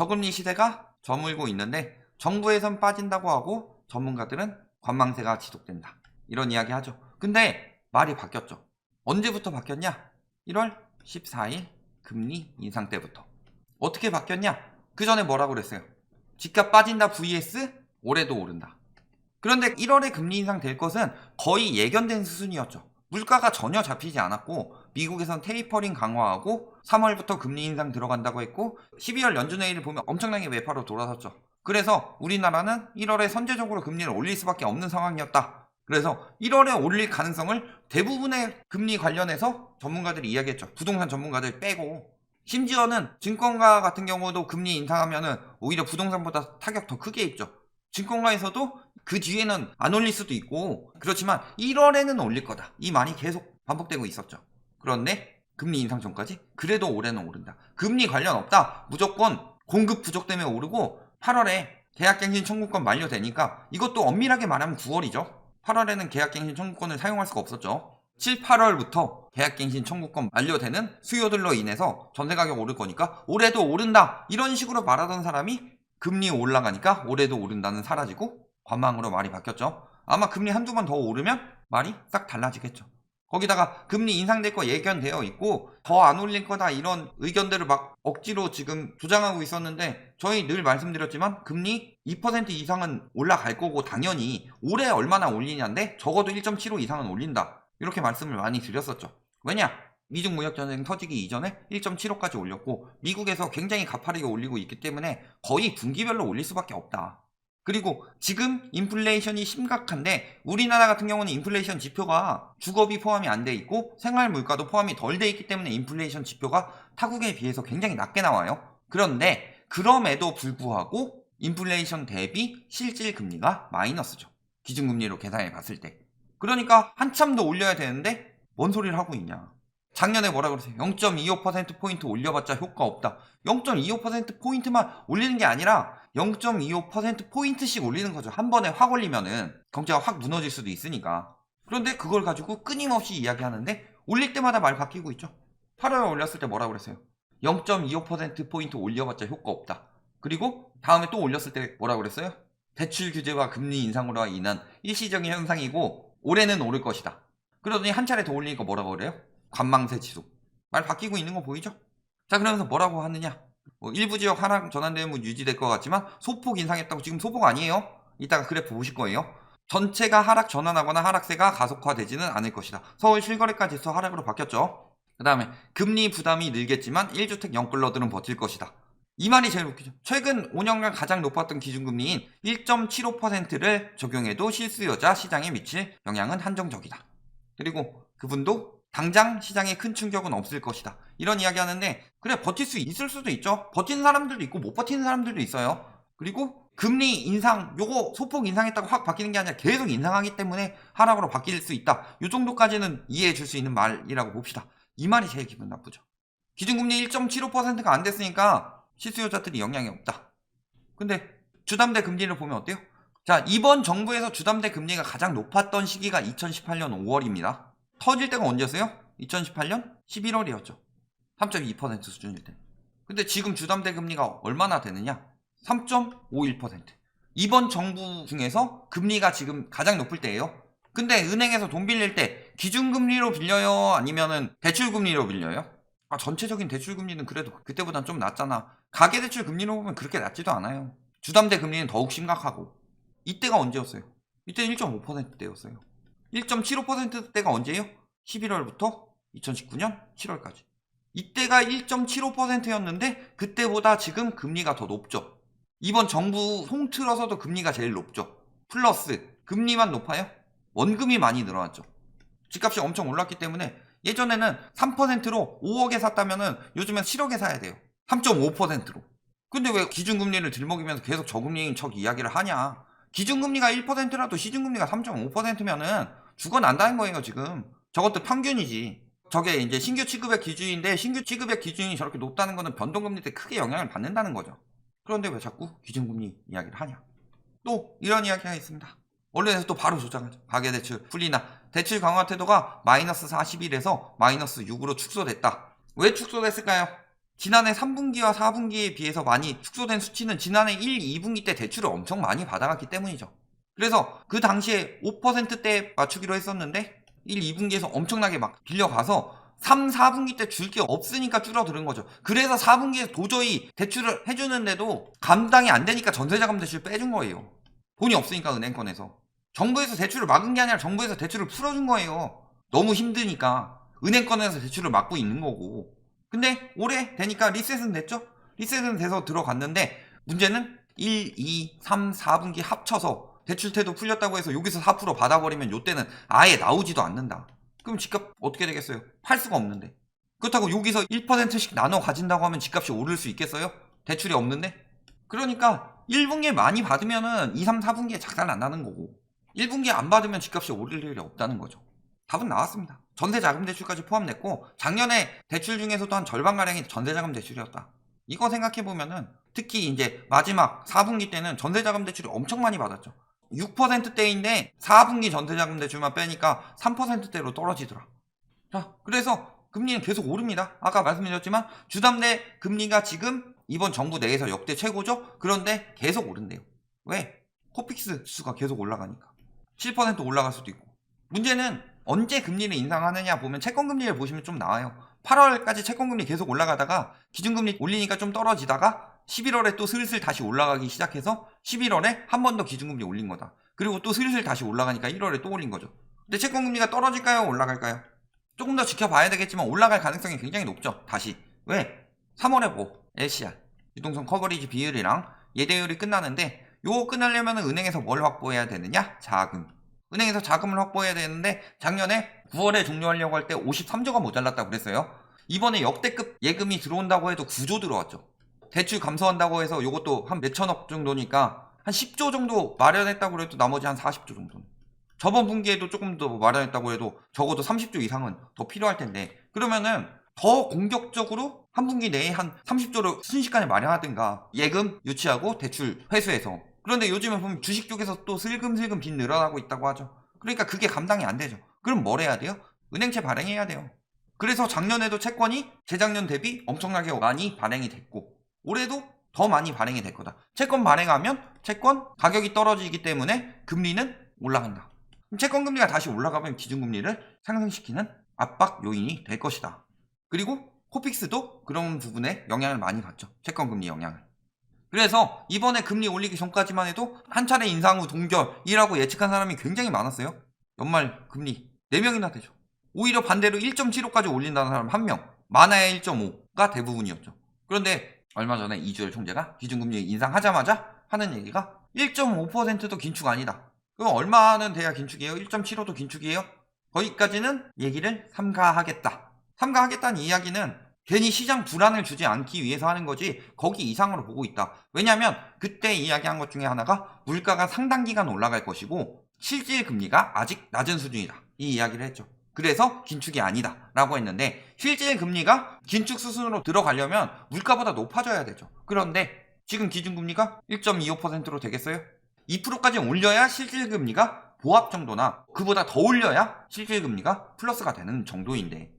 저금리 시대가 저물고 있는데 정부에선 빠진다고 하고 전문가들은 관망세가 지속된다. 이런 이야기 하죠. 근데 말이 바뀌었죠. 언제부터 바뀌었냐? 1월 14일 금리 인상 때부터. 어떻게 바뀌었냐? 그 전에 뭐라고 그랬어요? 집값 빠진다 vs 올해도 오른다. 그런데 1월에 금리 인상 될 것은 거의 예견된 수준이었죠. 물가가 전혀 잡히지 않았고 미국에선 테이퍼링 강화하고 3월부터 금리 인상 들어간다고 했고 12월 연준회의를 보면 엄청나게 매파로 돌아섰죠. 그래서 우리나라는 1월에 선제적으로 금리를 올릴 수밖에 없는 상황이었다. 그래서 1월에 올릴 가능성을 대부분의 금리 관련해서 전문가들이 이야기했죠. 부동산 전문가들 빼고. 심지어는 증권가 같은 경우도 금리 인상하면은 오히려 부동산보다 타격 더 크게 입죠. 증권가에서도 그 뒤에는 안 올릴 수도 있고 그렇지만 1월에는 올릴 거다. 이 말이 계속 반복되고 있었죠. 그런데 금리 인상 전까지 그래도 올해는 오른다. 금리 관련 없다. 무조건 공급 부족 때문에 오르고 8월에 계약갱신 청구권 만료되니까 이것도 엄밀하게 말하면 9월이죠. 8월에는 계약갱신 청구권을 사용할 수가 없었죠. 7, 8월부터 계약갱신 청구권 만료되는 수요들로 인해서 전세가격 오를 거니까 올해도 오른다. 이런 식으로 말하던 사람이 금리 올라가니까 올해도 오른다는 사라지고 관망으로 말이 바뀌었죠. 아마 금리 한두 번 더 오르면 말이 싹 달라지겠죠. 거기다가 금리 인상될 거 예견되어 있고 더 안 올릴 거다 이런 의견들을 막 억지로 지금 조장하고 있었는데 저희 늘 말씀드렸지만 금리 2% 이상은 올라갈 거고 당연히 올해 얼마나 올리냐인데 적어도 1.75 이상은 올린다. 이렇게 말씀을 많이 드렸었죠. 왜냐? 미중 무역전쟁 터지기 이전에 1.75까지 올렸고 미국에서 굉장히 가파르게 올리고 있기 때문에 거의 분기별로 올릴 수밖에 없다. 그리고 지금 인플레이션이 심각한데 우리나라 같은 경우는 인플레이션 지표가 주거비 포함이 안 돼 있고 생활물가도 포함이 덜 돼 있기 때문에 인플레이션 지표가 타국에 비해서 굉장히 낮게 나와요. 그런데 그럼에도 불구하고 인플레이션 대비 실질 금리가 마이너스죠. 기준금리로 계산해 봤을 때. 그러니까 한참 더 올려야 되는데 뭔 소리를 하고 있냐. 작년에 뭐라 그러세요? 0.25%포인트 올려봤자 효과 없다. 0.25%포인트만 올리는 게 아니라 0.25%포인트씩 올리는 거죠. 한 번에 확 올리면은 경제가 확 무너질 수도 있으니까. 그런데 그걸 가지고 끊임없이 이야기하는데 올릴 때마다 말 바뀌고 있죠. 8월에 올렸을 때 뭐라 그랬어요? 0.25%포인트 올려봤자 효과 없다. 그리고 다음에 또 올렸을 때 뭐라 그랬어요? 대출 규제와 금리 인상으로 인한 일시적인 현상이고 올해는 오를 것이다. 그러더니 한 차례 더 올리니까 뭐라고 그래요? 관망세 지속. 말 바뀌고 있는 거 보이죠? 자, 그러면서 뭐라고 하느냐? 일부 지역 하락 전환되면 유지될 것 같지만 소폭 인상했다고. 지금 소폭 아니에요. 이따가 그래프 보실 거예요. 전체가 하락 전환하거나 하락세가 가속화되지는 않을 것이다. 서울 실거래가 지수 하락으로 바뀌었죠. 그 다음에 금리 부담이 늘겠지만 1주택 영끌러들은 버틸 것이다. 이 말이 제일 웃기죠. 최근 5년간 가장 높았던 기준금리인 1.75%를 적용해도 실수요자 시장에 미칠 영향은 한정적이다. 그리고 그분도 당장 시장에 큰 충격은 없을 것이다. 이런 이야기 하는데 그래 버틸 수 있을 수도 있죠. 버티는 사람들도 있고 못 버티는 사람들도 있어요. 그리고 금리 인상 요거 소폭 인상했다고 확 바뀌는 게 아니라 계속 인상하기 때문에 하락으로 바뀔 수 있다. 요 정도까지는 이해해 줄 수 있는 말이라고 봅시다. 이 말이 제일 기분 나쁘죠. 기준금리 1.75%가 안 됐으니까 실수요자들이 영향이 없다. 근데 주담대 금리를 보면 어때요? 자, 이번 정부에서 주담대 금리가 가장 높았던 시기가 2018년 5월입니다. 터질 때가 언제였어요? 2018년 11월이었죠. 3.2% 수준일 때. 근데 지금 주담대 금리가 얼마나 되느냐? 3.51%. 이번 정부 중에서 금리가 지금 가장 높을 때예요. 근데 은행에서 돈 빌릴 때 기준금리로 빌려요? 아니면은 대출금리로 빌려요? 전체적인 대출금리는 그래도 그때보단 좀 낮잖아. 가계대출 금리로 보면 그렇게 낮지도 않아요. 주담대 금리는 더욱 심각하고. 이때가 언제였어요? 이때는 1.5%대였어요. 1.75%대가 언제예요? 11월부터 2019년 7월까지. 이때가 1.75%였는데 그때보다 지금 금리가 더 높죠. 이번 정부 통틀어서도 금리가 제일 높죠. 플러스 금리만 높아요? 원금이 많이 늘어났죠. 집값이 엄청 올랐기 때문에 예전에는 3%로 5억에 샀다면은 요즘엔 7억에 사야 돼요. 3.5%로. 근데 왜 기준금리를 들먹이면서 계속 저금리인 척 이야기를 하냐. 기준금리가 1%라도 시중금리가 3.5%면은 죽어난다는 거예요, 지금. 저것도 평균이지. 저게 이제 신규 취급액 기준인데 신규 취급액 기준이 저렇게 높다는 거는 변동금리 때 크게 영향을 받는다는 거죠. 그런데 왜 자꾸 기준금리 이야기를 하냐. 또 이런 이야기가 있습니다. 언론에서 또 바로 조장하죠. 가계대출 풀리나 대출 강화 태도가 마이너스 41에서 마이너스 6으로 축소됐다. 왜 축소됐을까요? 지난해 3분기와 4분기에 비해서 많이 축소된 수치는 지난해 1, 2분기 때 대출을 엄청 많이 받아갔기 때문이죠. 그래서 그 당시에 5%대 맞추기로 했었는데 1, 2분기에서 엄청나게 막 빌려가서 3, 4분기 때 줄 게 없으니까 줄어드는 거죠. 그래서 4분기에 도저히 대출을 해주는데도 감당이 안 되니까 전세자금 대출 빼준 거예요. 돈이 없으니까 은행권에서. 정부에서 대출을 막은 게 아니라 정부에서 대출을 풀어준 거예요. 너무 힘드니까 은행권에서 대출을 막고 있는 거고. 근데 올해 되니까 리셋은 됐죠? 리셋은 돼서 들어갔는데 문제는 1, 2, 3, 4분기 합쳐서 대출태도 풀렸다고 해서 여기서 4% 받아버리면 요때는 아예 나오지도 않는다. 그럼 집값 어떻게 되겠어요? 팔 수가 없는데. 그렇다고 여기서 1%씩 나눠 가진다고 하면 집값이 오를 수 있겠어요? 대출이 없는데? 그러니까 1분기에 많이 받으면은 2, 3, 4분기에 작살 안 나는 거고 1분기에 안 받으면 집값이 오를 일이 없다는 거죠. 답은 나왔습니다. 전세자금 대출까지 포함됐고 작년에 대출 중에서도 한 절반가량이 전세자금 대출이었다. 이거 생각해보면은 특히 이제 마지막 4분기 때는 전세자금 대출이 엄청 많이 받았죠. 6%대인데 4분기 전세자금 대출만 빼니까 3%대로 떨어지더라. 자, 그래서 금리는 계속 오릅니다. 아까 말씀드렸지만 주담대 금리가 지금 이번 정부 내에서 역대 최고죠. 그런데 계속 오른대요. 왜? 코픽스 지수가 계속 올라가니까 7% 올라갈 수도 있고. 문제는 언제 금리를 인상하느냐 보면 채권금리를 보시면 좀 나와요. 8월까지 채권금리 계속 올라가다가 기준금리 올리니까 좀 떨어지다가 11월에 또 슬슬 다시 올라가기 시작해서 11월에 한 번 더 기준금리 올린 거다. 그리고 또 슬슬 다시 올라가니까 1월에 또 올린 거죠. 근데 채권금리가 떨어질까요? 올라갈까요? 조금 더 지켜봐야 되겠지만 올라갈 가능성이 굉장히 높죠. 다시. 왜? 3월에 뭐 LCR, 유동성 커버리지 비율이랑 예대율이 끝나는데 요거 끝나려면 은행에서 뭘 확보해야 되느냐? 자금. 은행에서 자금을 확보해야 되는데 작년에 9월에 종료하려고 할 때 53조가 모자랐다고 그랬어요. 이번에 역대급 예금이 들어온다고 해도 9조 들어왔죠. 대출 감소한다고 해서 요것도 한 몇천억 정도니까 한 10조 정도 마련했다고 해도 나머지 한 40조 정도는. 저번 분기에도 조금 더 마련했다고 해도 적어도 30조 이상은 더 필요할 텐데 그러면은 더 공격적으로 한 분기 내에 한 30조를 순식간에 마련하든가 예금 유치하고 대출 회수해서. 그런데 요즘은 보면 주식 쪽에서 또 슬금슬금 빚 늘어나고 있다고 하죠. 그러니까 그게 감당이 안 되죠. 그럼 뭘 해야 돼요? 은행채 발행해야 돼요. 그래서 작년에도 채권이 재작년 대비 엄청나게 많이 발행이 됐고 올해도 더 많이 발행이 될 거다. 채권 발행하면 채권 가격이 떨어지기 때문에 금리는 올라간다. 그럼 채권 금리가 다시 올라가면 기준금리를 상승시키는 압박 요인이 될 것이다. 그리고 코픽스도 그런 부분에 영향을 많이 받죠. 채권 금리 영향을. 그래서 이번에 금리 올리기 전까지만 해도 한 차례 인상 후 동결이라고 예측한 사람이 굉장히 많았어요. 연말 금리 4명이나 되죠. 오히려 반대로 1.75까지 올린다는 사람 1명, 많아야 1.5가 대부분이었죠. 그런데 얼마 전에 이주열 총재가 기준금리 인상하자마자 하는 얘기가 1.5%도 긴축 아니다. 그럼 얼마는 돼야 긴축이에요? 1.75도 긴축이에요? 거기까지는 얘기를 삼가하겠다. 삼가하겠다는 이야기는 괜히 시장 불안을 주지 않기 위해서 하는 거지 거기 이상으로 보고 있다. 왜냐하면 그때 이야기한 것 중에 하나가 물가가 상당 기간 올라갈 것이고 실질 금리가 아직 낮은 수준이다. 이 이야기를 했죠. 그래서 긴축이 아니다 라고 했는데 실질 금리가 긴축 수순으로 들어가려면 물가보다 높아져야 되죠. 그런데 지금 기준금리가 1.25%로 되겠어요? 2%까지 올려야 실질 금리가 보합 정도나 그보다 더 올려야 실질 금리가 플러스가 되는 정도인데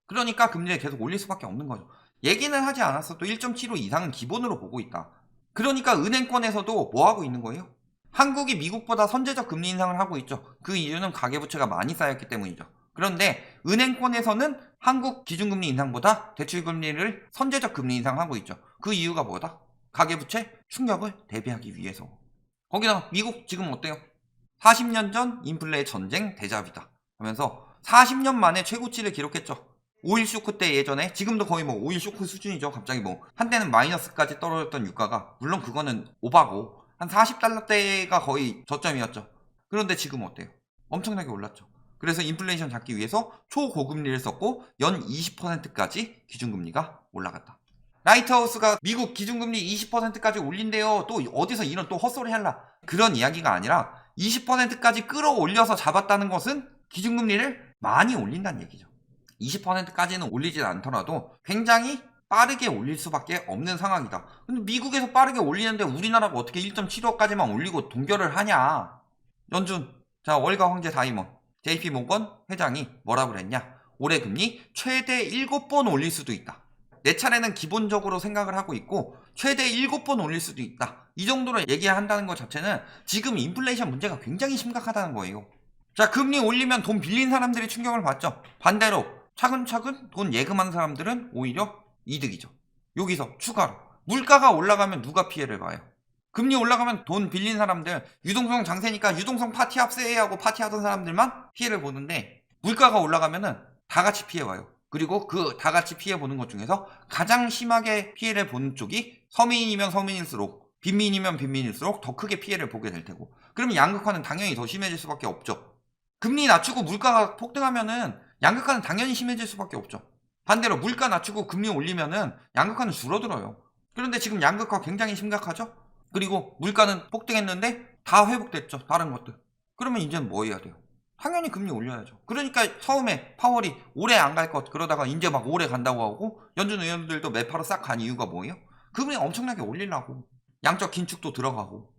그러니까 금리를 계속 올릴 수밖에 없는 거죠. 얘기는 하지 않았어도 1.75 이상은 기본으로 보고 있다. 그러니까 은행권에서도 뭐 하고 있는 거예요? 한국이 미국보다 선제적 금리 인상을 하고 있죠. 그 이유는 가계부채가 많이 쌓였기 때문이죠. 그런데 은행권에서는 한국 기준금리 인상보다 대출금리를 선제적 금리 인상하고 있죠. 그 이유가 뭐다? 가계부채 충격을 대비하기 위해서. 거기다 미국 지금 어때요? 40년 전 인플레 전쟁 대자뷰다 하면서 40년 만에 최고치를 기록했죠. 오일 쇼크 때 예전에 지금도 거의 뭐 오일 쇼크 수준이죠. 갑자기 뭐 한때는 마이너스까지 떨어졌던 유가가 물론 그거는 오바고 한 40달러대가 거의 저점이었죠. 그런데 지금 어때요? 엄청나게 올랐죠. 그래서 인플레이션 잡기 위해서 초고금리를 썼고 연 20%까지 기준금리가 올라갔다. 라이트하우스가 미국 기준금리 20%까지 올린대요. 또 어디서 이런 또 헛소리 할라. 그런 이야기가 아니라 20%까지 끌어올려서 잡았다는 것은 기준금리를 많이 올린다는 얘기죠. 20%까지는 올리진 않더라도 굉장히 빠르게 올릴 수밖에 없는 상황이다. 근데 미국에서 빠르게 올리는데 우리나라가 어떻게 1.75까지만 올리고 동결을 하냐. 연준, 자 월가 황제 다이먼, JP모건 회장이 뭐라 그랬냐. 올해 금리 최대 7번 올릴 수도 있다. 내 차례는 기본적으로 생각을 하고 있고 최대 7번 올릴 수도 있다. 이 정도로 얘기한다는 것 자체는 지금 인플레이션 문제가 굉장히 심각하다는 거예요. 자, 금리 올리면 돈 빌린 사람들이 충격을 받죠. 반대로 차근차근 돈 예금한 사람들은 오히려 이득이죠. 여기서 추가로 물가가 올라가면 누가 피해를 봐요? 금리 올라가면 돈 빌린 사람들, 유동성 장세니까 유동성 파티 합세하고 파티하던 사람들만 피해를 보는데 물가가 올라가면은 다 같이 피해 와요. 그리고 그 다 같이 피해 보는 것 중에서 가장 심하게 피해를 보는 쪽이 서민이면 서민일수록 빈민이면 빈민일수록 더 크게 피해를 보게 될 테고, 그러면 양극화는 당연히 더 심해질 수밖에 없죠. 금리 낮추고 물가가 폭등하면은 양극화는 당연히 심해질 수밖에 없죠. 반대로 물가 낮추고 금리 올리면은 양극화는 줄어들어요. 그런데 지금 양극화 굉장히 심각하죠? 그리고 물가는 폭등했는데 다 회복됐죠. 다른 것들. 그러면 이제는 뭐 해야 돼요? 당연히 금리 올려야죠. 그러니까 처음에 파월이 오래 안 갈 것, 그러다가 이제 막 오래 간다고 하고 연준 의원들도 매파로 싹 간 이유가 뭐예요? 금리 엄청나게 올리려고. 양적 긴축도 들어가고.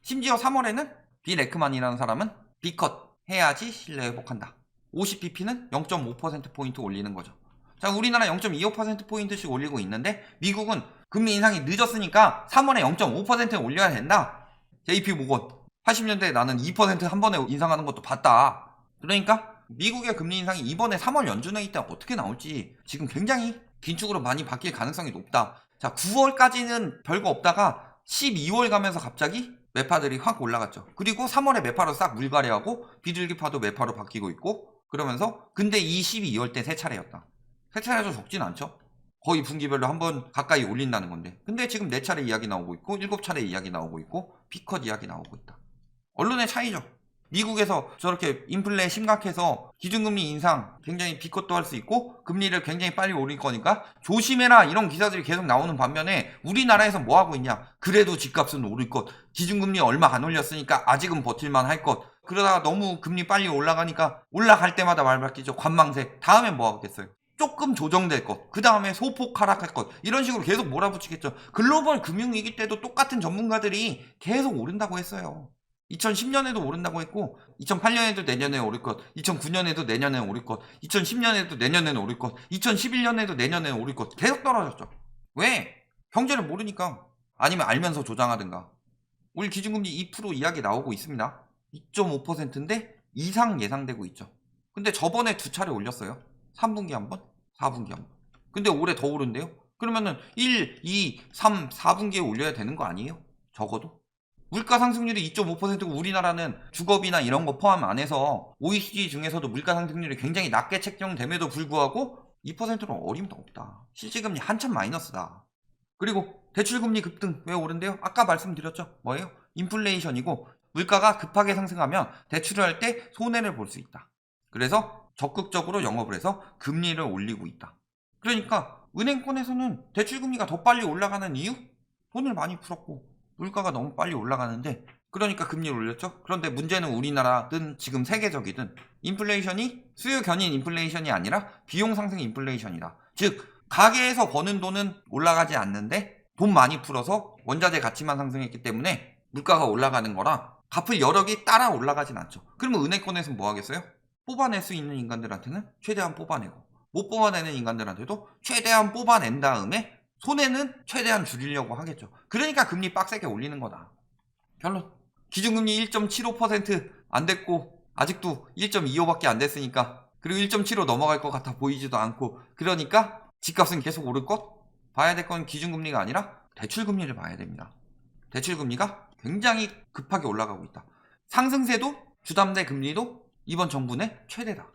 심지어 3월에는 빌 에크만이라는 사람은 B컷 해야지 신뢰 회복한다. 50bp는 0.5%포인트 올리는 거죠. 자, 우리나라 0.25%포인트씩 올리고 있는데 미국은 금리 인상이 늦었으니까 3월에 0.5%에 올려야 된다. JP 모건 80년대에 나는 2% 한 번에 인상하는 것도 봤다. 그러니까 미국의 금리 인상이 이번에 3월 연준회의 때 어떻게 나올지 지금 굉장히 긴축으로 많이 바뀔 가능성이 높다. 자, 9월까지는 별거 없다가 12월 가면서 갑자기 매파들이 확 올라갔죠. 그리고 3월에 매파로 싹 물갈이하고 비둘기파도 매파로 바뀌고 있고, 그러면서 근데 이 12월 때 세 차례였다. 세 차례도 적진 않죠. 거의 분기별로 한 번 가까이 올린다는 건데, 근데 지금 4차례 이야기 나오고 있고 7차례 이야기 나오고 있고 B컷 이야기 나오고 있다. 언론의 차이죠. 미국에서 저렇게 인플레 심각해서 기준금리 인상 굉장히 B컷도 할 수 있고 금리를 굉장히 빨리 올릴 거니까 조심해라 이런 기사들이 계속 나오는 반면에 우리나라에서 뭐 하고 있냐? 그래도 집값은 오를 것, 기준금리 얼마 안 올렸으니까 아직은 버틸만 할 것, 그러다가 너무 금리 빨리 올라가니까 올라갈 때마다 말 바뀌죠. 관망세. 다음엔 뭐 하겠어요? 조금 조정될 것, 그 다음에 소폭 하락할 것, 이런 식으로 계속 몰아붙이겠죠. 글로벌 금융위기 때도 똑같은 전문가들이 계속 오른다고 했어요. 2010년에도 오른다고 했고 2008년에도 내년에 오를 것, 2009년에도 내년에 오를 것, 2010년에도 내년에는 오를 것, 2011년에도 내년에 오를 것, 계속 떨어졌죠. 왜? 경제를 모르니까. 아니면 알면서 조장하든가. 우리 기준금리 2% 이야기 나오고 있습니다. 2.5%인데 이상 예상되고 있죠. 근데 저번에 2차례 올렸어요. 3분기 한 번, 4분기 한 번. 근데 올해 더 오른대요? 그러면은 1, 2, 3, 4분기에 올려야 되는 거 아니에요? 적어도? 물가 상승률이 2.5%고 우리나라는 주거비나 이런 거 포함 안 해서 OECD 중에서도 물가 상승률이 굉장히 낮게 책정됨에도 불구하고 2%는 어림도 없다. 실질금리 한참 마이너스다. 그리고 대출금리 급등 왜 오른대요? 아까 말씀드렸죠. 뭐예요? 인플레이션이고 물가가 급하게 상승하면 대출을 할 때 손해를 볼 수 있다. 그래서 적극적으로 영업을 해서 금리를 올리고 있다. 그러니까 은행권에서는 대출금리가 더 빨리 올라가는 이유? 돈을 많이 풀었고 물가가 너무 빨리 올라가는데, 그러니까 금리를 올렸죠. 그런데 문제는 우리나라든 지금 세계적이든 인플레이션이 수요 견인 인플레이션이 아니라 비용 상승 인플레이션이다. 즉 가게에서 버는 돈은 올라가지 않는데 돈 많이 풀어서 원자재 가치만 상승했기 때문에 물가가 올라가는 거라 갚을 여력이 따라 올라가진 않죠. 그러면 은행권에서는 뭐 하겠어요? 뽑아낼 수 있는 인간들한테는 최대한 뽑아내고 못 뽑아내는 인간들한테도 최대한 뽑아낸 다음에 손해는 최대한 줄이려고 하겠죠. 그러니까 금리 빡세게 올리는 거다. 결론. 기준금리 1.75% 안 됐고 아직도 1.25밖에 안 됐으니까, 그리고 1.75 넘어갈 것 같아 보이지도 않고, 그러니까 집값은 계속 오를 것? 봐야 될 건 기준금리가 아니라 대출금리를 봐야 됩니다. 대출금리가 굉장히 급하게 올라가고 있다. 상승세도 주담대 금리도 이번 정부의 최대다.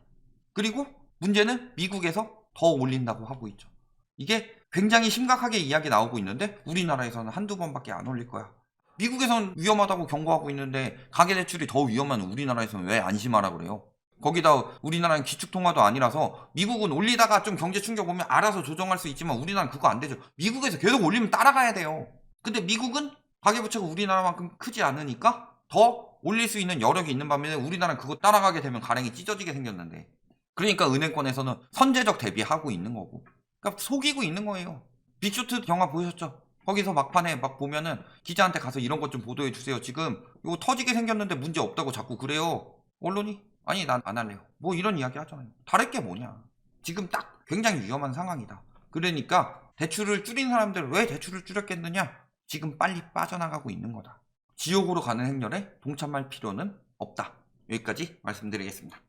그리고 문제는 미국에서 더 올린다고 하고 있죠. 이게 굉장히 심각하게 이야기 나오고 있는데 우리나라에서는 한두 번밖에 안 올릴 거야. 미국에서는 위험하다고 경고하고 있는데 가계대출이 더 위험한 우리나라에서는 왜 안심하라 그래요? 거기다 우리나라는 기축통화도 아니라서 미국은 올리다가 좀 경제 충격 오면 알아서 조정할 수 있지만 우리나라는 그거 안 되죠. 미국에서 계속 올리면 따라가야 돼요. 근데 미국은 가계부채가 우리나라만큼 크지 않으니까 더 올릴 수 있는 여력이 있는 반면에 우리나라는 그거 따라가게 되면 가랭이 찢어지게 생겼는데, 그러니까 은행권에서는 선제적 대비하고 있는 거고, 그러니까 속이고 있는 거예요. 빅쇼트 영화 보셨죠? 거기서 막판에 막 보면은 기자한테 가서 이런 것 좀 보도해 주세요. 지금 이거 터지게 생겼는데 문제 없다고 자꾸 그래요. 언론이 아니 난 안 할래요. 뭐 이런 이야기 하잖아요. 다를 게 뭐냐. 지금 딱 굉장히 위험한 상황이다. 그러니까 대출을 줄인 사람들 왜 대출을 줄였겠느냐? 지금 빨리 빠져나가고 있는 거다. 지옥으로 가는 행렬에 동참할 필요는 없다. 여기까지 말씀드리겠습니다.